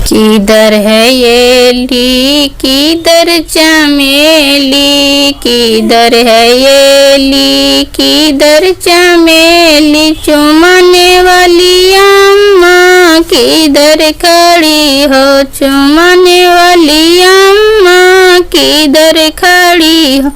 किधर है ये ली, किधर चमेली, किधर है ये ली, किधर चमेली, चुमाने वाली अम्मा किधर खड़ी हो, चुमाने वाली अम्मा किधर खड़ी हो।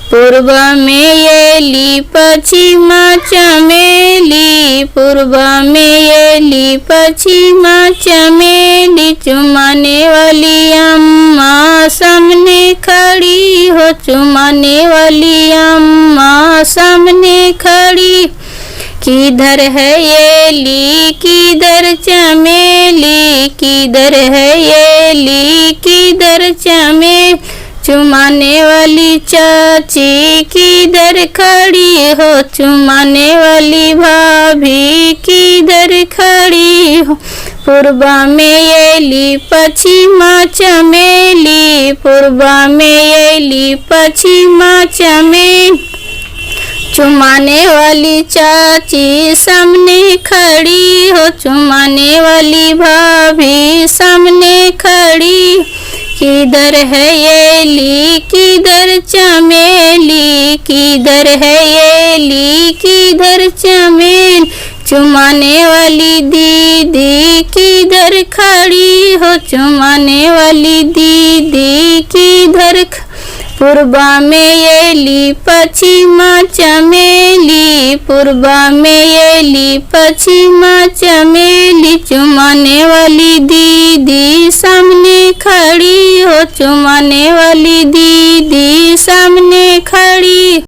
पूर्व में ये ली, पश्चिम चमेली, पूर्व में ये ली, पश्चिम चमेली, चुमाने वाली अम्मा सामने खड़ी हो, चुमाने वाली अम्मा सामने खड़ी। किधर है ये ली, किधर चमेली, किधर है ये ली, किधर चमेली, चुमाने वाली चाची किधर खड़ी हो, चुमाने वाली भाभी किधर खड़ी हो। पूर्व में ये ली, पश्चिम चमेली, पूर्व में ये ली, पश्चिम चमेली, चुमाने वाली चाची सामने खड़ी हो, चुमाने वाली भाभी सामने खड़ी। किधर है ये ली, किधर चमेली, किधर है ये ली, किधर चमेली, चुमाने वाली दीदी किधर खड़ी हो, चुमाने वाली दीदी किधर। पूर्व में ये ली, पश्चिम चमेली, पूर्व में ये ली, पश्चिम चमेली, चुमाने वाली दीदी सामने खड़ी हो, चुमाने वाली दीदी सामने खड़ी।